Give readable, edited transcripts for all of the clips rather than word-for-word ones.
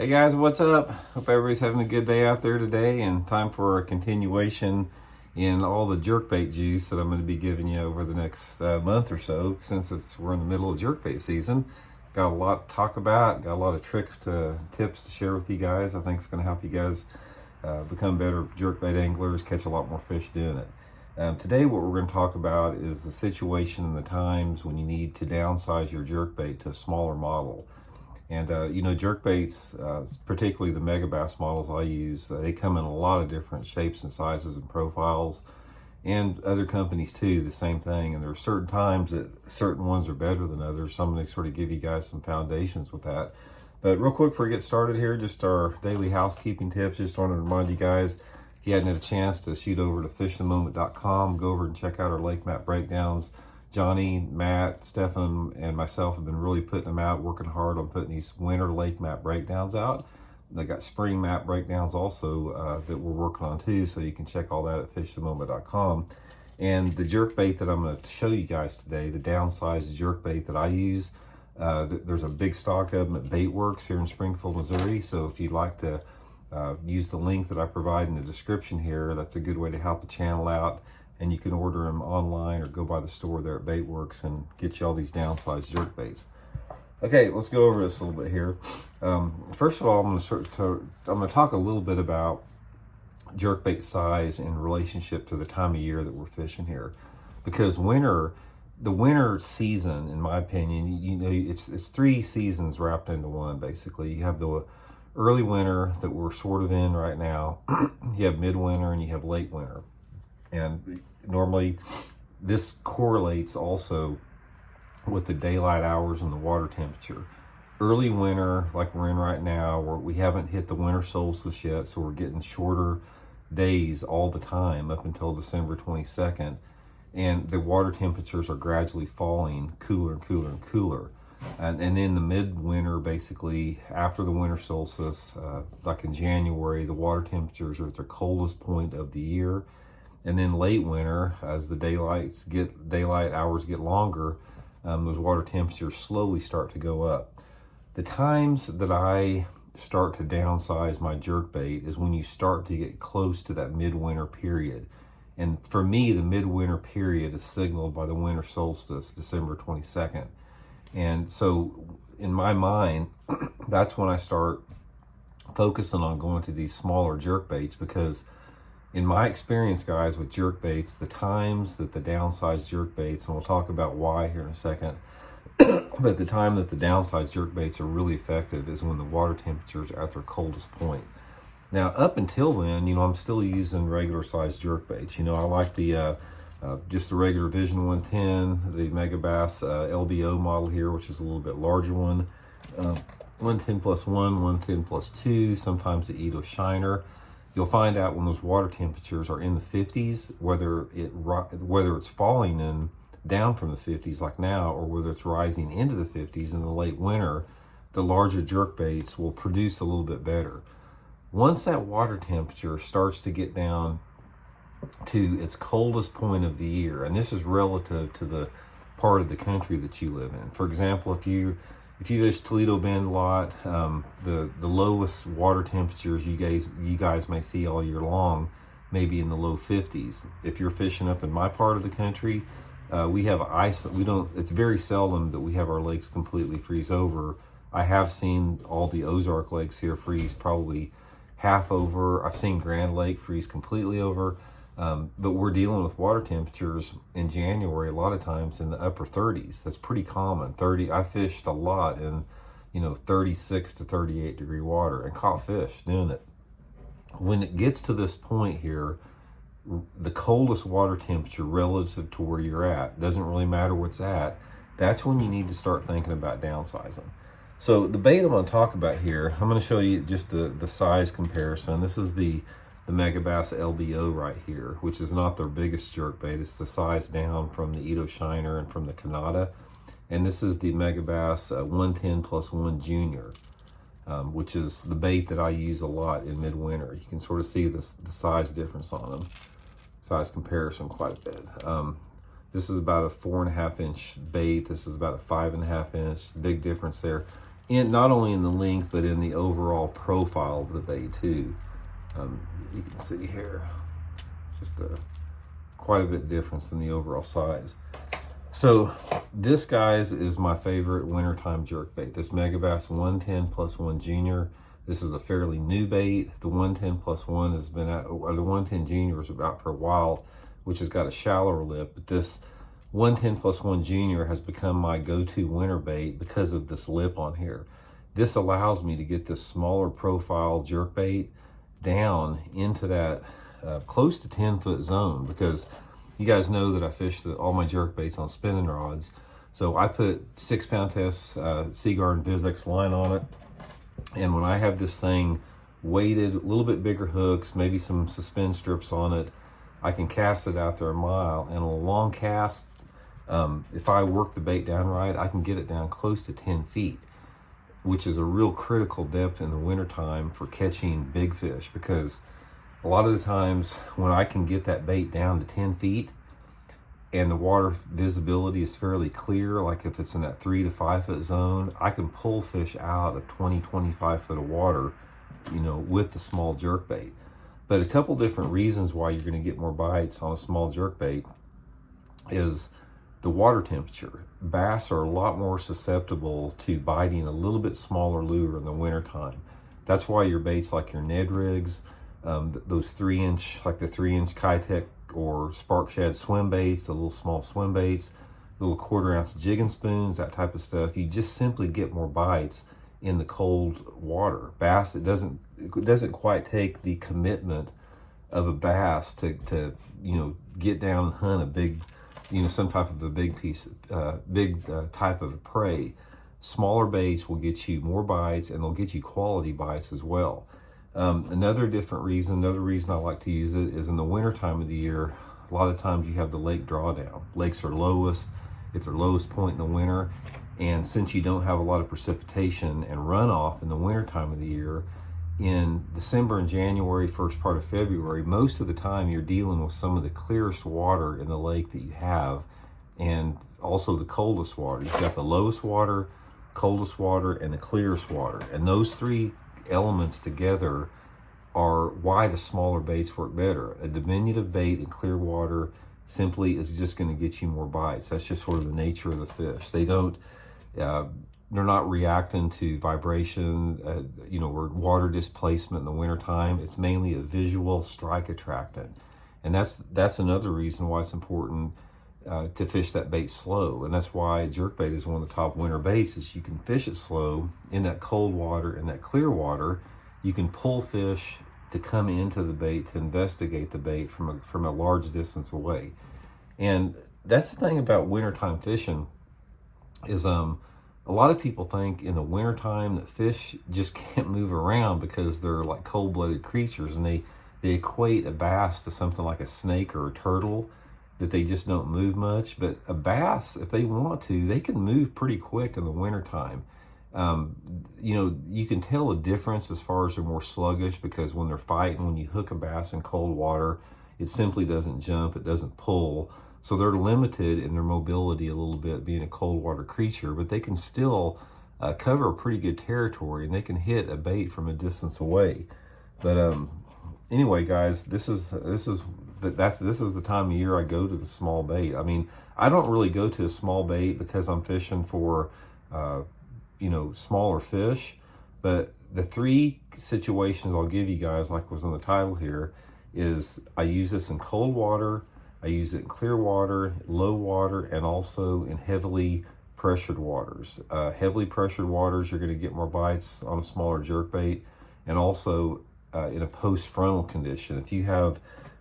Hey guys, what's up? Hope everybody's having a good day out there today, and time for a continuation in all the jerkbait juice that I'm going to be giving you over the next month or so, since we're in the middle of jerkbait season. Got a lot to talk about, got a lot of tips to share with you guys. I think it's going to help you guys become better jerkbait anglers, catch a lot more fish doing it. Today what we're going to talk about is the situation and the times when you need to downsize your jerkbait to a smaller model. And jerkbaits, particularly the megabass models I use, they come in a lot of different shapes and sizes and profiles, and other companies too, the same thing. And there are certain times that certain ones are better than others. So I'm going to sort of give you guys some foundations with that. But real quick before we get started here, just our daily housekeeping tips. Just wanted to remind you guys, if you hadn't had a chance to shoot over to fishthemoment.com, go over and check out our lake map breakdowns. Johnny, Matt, Stefan, and myself have been really putting them out, working hard on putting these winter lake map breakdowns out. They got spring map breakdowns also that we're working on too, so you can check all that at fishthemoment.com. And the jerkbait that I'm going to show you guys today, the downsized jerkbait that I use, there's a big stock of them at Baitworks here in Springfield, Missouri. So if you'd like to use the link that I provide in the description here, that's a good way to help the channel out. And you can order them online or go by the store there at Baitworks and get you all these downsized jerkbaits. Okay, let's go over this a little bit here. First of all, I'm going to talk a little bit about jerkbait size in relationship to the time of year that we're fishing here, because the winter season, in my opinion, it's three seasons wrapped into one. Basically, you have the early winter that we're sort of in right now. You have midwinter and you have late winter. And normally this correlates also with the daylight hours and the water temperature. Early winter, like we're in right now, where we haven't hit the winter solstice yet, so we're getting shorter days all the time up until December 22nd. And the water temperatures are gradually falling cooler and cooler and cooler. And then the midwinter, basically after the winter solstice, like in January, the water temperatures are at their coldest point of the year. And then late winter, as the daylight hours get longer, those water temperatures slowly start to go up. The times that I start to downsize my jerkbait is when you start to get close to that midwinter period. And for me, the midwinter period is signaled by the winter solstice, December 22nd. And so in my mind, that's when I start focusing on going to these smaller jerkbaits, because in my experience, guys, with jerkbaits, the times that the downsized jerkbaits, and we'll talk about why here in a second, but the time that the downsized jerkbaits are really effective is when the water temperatures are at their coldest point. Now, up until then, I'm still using regular sized jerkbaits. I like the just the regular Vision 110, the Megabass LBO model here, which is a little bit larger one. 110 plus 1, 110 plus 2, sometimes the Edo Shiner. You'll find out when those water temperatures are in the 50s, whether it's falling down from the 50s like now, or whether it's rising into the 50s in the late winter, the larger jerkbaits will produce a little bit better. Once that water temperature starts to get down to its coldest point of the year, and this is relative to the part of the country that you live in. For example, if you fish Toledo Bend a lot, the lowest water temperatures you guys may see all year long may be in the low 50s. If you're fishing up in my part of the country, we have ice. It's very seldom that we have our lakes completely freeze over. I have seen all the Ozark lakes here freeze probably half over. I've seen Grand Lake freeze completely over. But we're dealing with water temperatures in January a lot of times in the upper 30s. That's pretty common. I fished a lot in 36 to 38 degree water and caught fish doing it. When it gets to this point here, the coldest water temperature relative to where you're at, doesn't really matter what's at, that's when you need to start thinking about downsizing. So the bait I'm going to talk about here, I'm going to show you just the size comparison. This is the Megabass LBO right here, which is not their biggest jerkbait. It's the size down from the Edo Shiner and from the Kanata. And this is the Megabass 110 plus 1 Junior, which is the bait that I use a lot in midwinter. You can sort of see the size difference on them, size comparison quite a bit. This is about a 4.5 inch bait. This is about a 5.5 inch, big difference there. not only in the length, but in the overall profile of the bait too. You can see here, just quite a bit difference in the overall size. So this, guys, is my favorite wintertime jerkbait. This Megabass 110+1 Junior. This is a fairly new bait. The 110+1 has been out, or the 110 Junior is out for a while, which has got a shallower lip. But this 110+1 Junior has become my go-to winter bait because of this lip on here. This allows me to get this smaller profile jerkbait down into that close to 10-foot zone, because you guys know that I fish all my jerkbaits on spinning rods. So I put 6-pound test Seaguard Vizx line on it. And when I have this thing weighted, a little bit bigger hooks, maybe some suspend strips on it, I can cast it out there a mile. And on a long cast, if I work the bait down right, I can get it down close to 10 feet, which is a real critical depth in the wintertime for catching big fish, because a lot of the times when I can get that bait down to 10 feet and the water visibility is fairly clear, like if it's in that 3 to 5 foot zone, I can pull fish out of 20-25 foot of water, you know, with the small jerkbait. But a couple different reasons why you're going to get more bites on a small jerkbait is the water temperature. Bass are a lot more susceptible to biting a little bit smaller lure in the wintertime. That's why your baits like your Ned rigs, those 3-inch, like the 3-inch Kitech or Spark Shad swim baits, the little small swim baits, little 1/4 ounce jigging spoons, that type of stuff, you just simply get more bites in the cold water. Bass, it doesn't quite take the commitment of a bass to you know, get down and hunt a big, you know, some type of a big piece, type of prey. Smaller baits will get you more bites, and they'll get you quality bites as well. Another reason I like to use it is in the winter time of the year. A lot of times you have the lake drawdown. Lakes are lowest at their lowest point in the winter, and since you don't have a lot of precipitation and runoff in the winter time of the year, in December and January, first part of February, most of the time you're dealing with some of the clearest water in the lake that you have, and also the coldest water. You've got the lowest water, coldest water, and the clearest water, and those three elements together are why the smaller baits work better. A diminutive bait in clear water simply is just going to get you more bites. That's just sort of the nature of the fish. They don't, they're not reacting to vibration, you know, or water displacement in the wintertime. It's mainly a visual strike attractant. And that's another reason why it's important to fish that bait slow. And that's why jerkbait is one of the top winter baits, is you can fish it slow in that cold water and that clear water. You can pull fish to come into the bait, to investigate the bait from a large distance away. And that's the thing about wintertime fishing is a lot of people think in the wintertime that fish just can't move around because they're like cold-blooded creatures, and they equate a bass to something like a snake or a turtle, that they just don't move much. But a bass, if they want to, they can move pretty quick in the wintertime. You know, you can tell a difference as far as they're more sluggish, because when they're fighting, when you hook a bass in cold water, it simply doesn't jump, it doesn't pull. So they're limited in their mobility a little bit, being a cold water creature, but they can still cover a pretty good territory, and they can hit a bait from a distance away. But anyway, guys, this is the time of year I go to the small bait. I mean, I don't really go to a small bait because I'm fishing for, you know, smaller fish. But the three situations I'll give you guys, like was on the title here, is I use this in cold water, I use it in clear water, low water, and also in heavily pressured waters. Heavily pressured waters, you're going to get more bites on a smaller jerkbait, and also in a post-frontal condition. If you have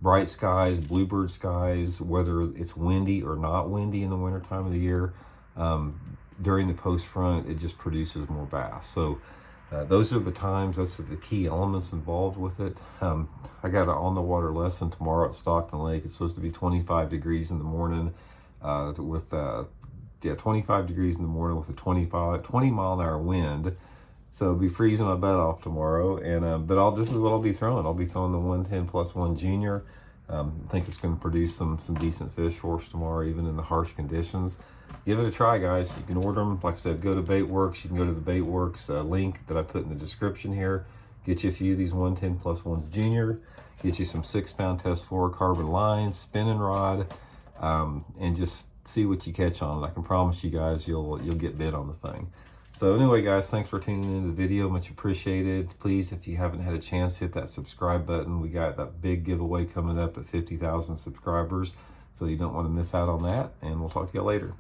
bright skies, bluebird skies, whether it's windy or not windy in the winter time of the year, during the post-front, it just produces more bass. So those are the times, those are the key elements involved with it. I got an on-the-water lesson tomorrow at Stockton Lake. It's supposed to be 25 degrees in the morning with 25 degrees in the morning with a 20 mile an hour wind. So it'll be freezing my butt off tomorrow. And but this is what I'll be throwing. I'll be throwing the 110+1 Junior. I think it's going to produce some decent fish for us tomorrow, even in the harsh conditions. Give it a try, guys. You can order them. Like I said, go to Baitworks. You can go to the Baitworks link that I put in the description here. Get you a few of these 110+1s Junior. Get you some 6-pound test fluorocarbon lines, spinning rod, and just see what you catch on it. I can promise you guys you'll get bit on the thing. So anyway, guys, thanks for tuning into the video. Much appreciated. Please, if you haven't had a chance, hit that subscribe button. We got that big giveaway coming up at 50,000 subscribers, so you don't want to miss out on that. And we'll talk to you later.